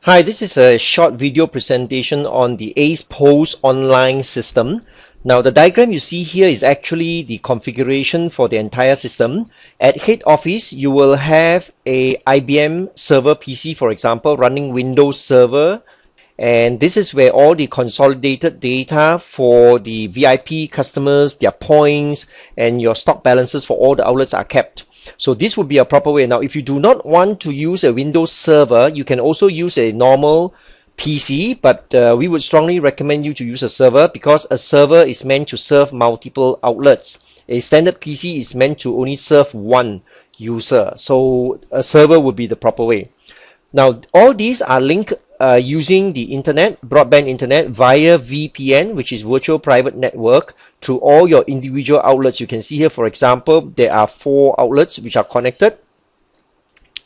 Hi, this is a short video presentation on the AcePos online system. Now, the diagram you see here is actually the configuration for the entire system. At head office, you will have a IBM server PC, for example, running Windows Server. And this is where all the consolidated data for the VIP customers, their points, and your stock balances for all the outlets are kept. So this would be a proper way. Now, if you do not want to use a Windows server, you can also use a normal PC, but we would strongly recommend you to use a server because a server is meant to serve multiple outlets. A standard PC is meant to only serve one user. So a server would be the proper way. Now, all these are linked using the internet, broadband internet, via VPN, which is virtual private network, to all your individual outlets. You can see here, for example, there are 4 outlets which are connected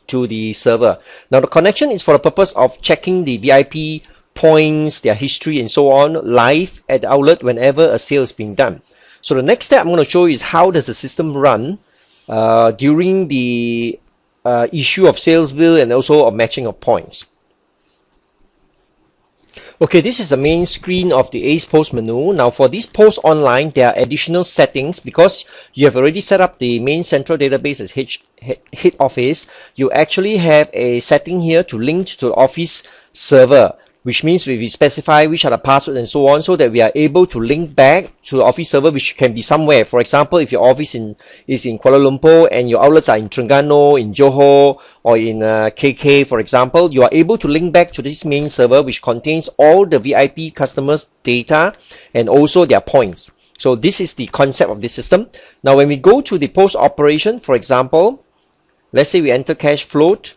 to the server. Now, the connection is for the purpose of checking the VIP points, their history, and so on, live at the outlet whenever a sale is being done. So the next step I'm going to show you is how does the system run during the issue of sales bill and also of matching of points. Okay, this is the main screen of the AcePos menu. Now, for this post online, there are additional settings because you have already set up the main central database as head office. You actually have a setting here to link to the office server, which means we specify which are the passwords and so on, so that we are able to link back to the office server, which can be somewhere. For example, if your office is in Kuala Lumpur and your outlets are in Terengganu, in Johor, or in KK, for example, you are able to link back to this main server, which contains all the VIP customers' data and also their points. So this is the concept of this system. Now, when we go to the post operation, for example, let's say we enter cash float,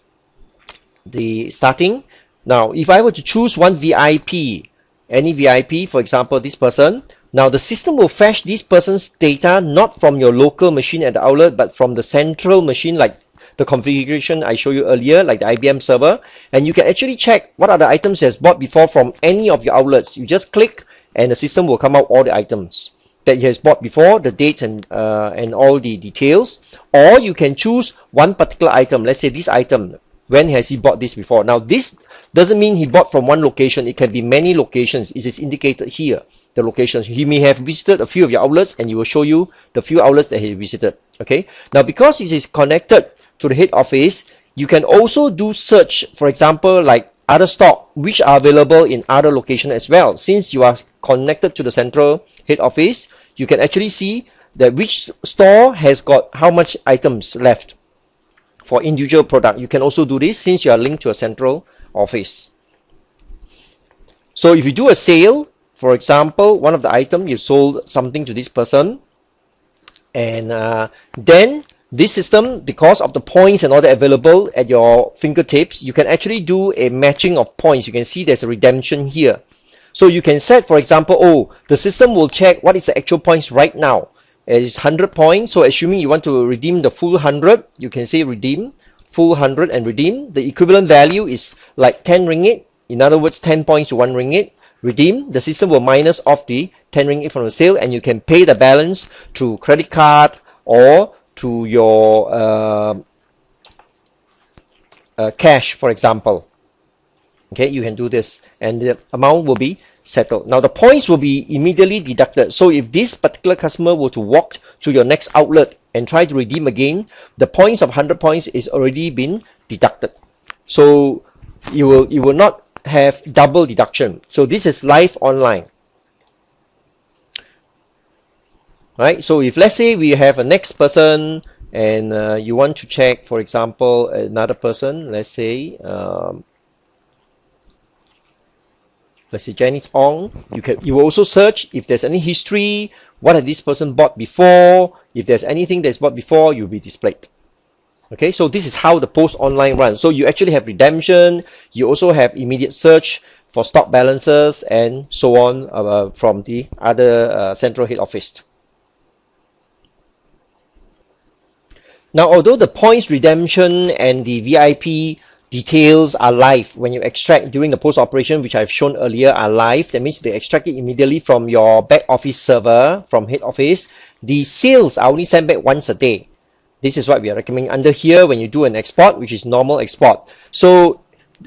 the starting. Now, if I were to choose one VIP, any VIP, for example, this person, now the system will fetch this person's data not from your local machine at the outlet, but from the central machine, like the configuration I showed you earlier, like the IBM server. And you can actually check what are the items he has bought before from any of your outlets. You just click and the system will come out all the items that he has bought before, the dates and all the details. Or you can choose one particular item. Let's say this item, when has he bought this before? Now, this doesn't mean he bought from one location. It can be many locations. It is indicated here, the locations. He may have visited a few of your outlets and you will show you the few outlets that he visited. Okay. Now, because it is connected to the head office, you can also do search, for example, like other stock, which are available in other locations as well. Since you are connected to the central head office, you can actually see that which store has got how much items left for individual product. You can also do this since you are linked to a central office. So if you do a sale, for example, one of the items, you sold something to this person, and then this system, because of the points and all that available at your fingertips, you can actually do a matching of points. You can see there's a redemption here. So you can set, for example, oh, the system will check what is the actual points right now. It is 100 points. So assuming you want to redeem the full 100, you can say redeem full 100 and redeem. The equivalent value is like 10 ringgit. In other words, 10 points to 1 ringgit. Redeem. The system will minus off the 10 ringgit from the sale, and you can pay the balance through credit card or to your cash, for example. Okay, you can do this and the amount will be settled. Now, the points will be immediately deducted. So if this particular customer were to walk to your next outlet and try to redeem again, the points of 100 points is already been deducted. So you will not have double deduction. So this is live online. Right? So if let's say we have a next person and you want to check, for example, another person, let's say Janet Ong, you will also search if there's any history, what has this person bought before. If there's anything that's bought before, you'll be displayed. Okay, so this is how the post online runs. So you actually have redemption, you also have immediate search for stock balances and so on from the other central head office. Now, although the points redemption and the VIP details are live, when you extract during the post operation, which I've shown earlier, are live. That means they extract it immediately from your back office server, from head office. The sales are only sent back once a day. This is what we are recommending under here when you do an export, which is normal export. So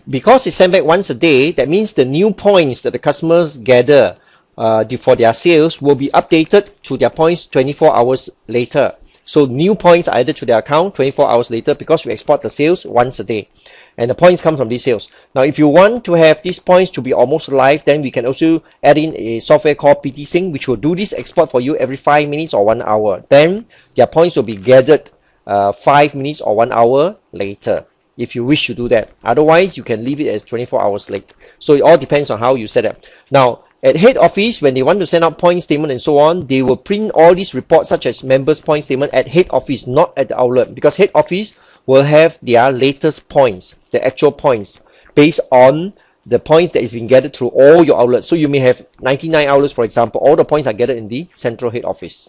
because it's sent back once a day, that means the new points that the customers gather for their sales will be updated to their points 24 hours later. So new points are added to their account 24 hours later because we export the sales once a day. And the points come from these sales. Now, if you want to have these points to be almost live, then we can also add in a software called PT Sync, which will do this export for you every 5 minutes or 1 hour. Then their points will be gathered 5 minutes or 1 hour later, if you wish to do that. Otherwise, you can leave it as 24 hours late. So it all depends on how you set up. Now, at head office, when they want to send out point statement and so on, they will print all these reports such as members point statement at head office, not at the outlet, because head office will have their latest points, the actual points, based on the points that is being gathered through all your outlets. So you may have 99 outlets, for example. All the points are gathered in the central head office.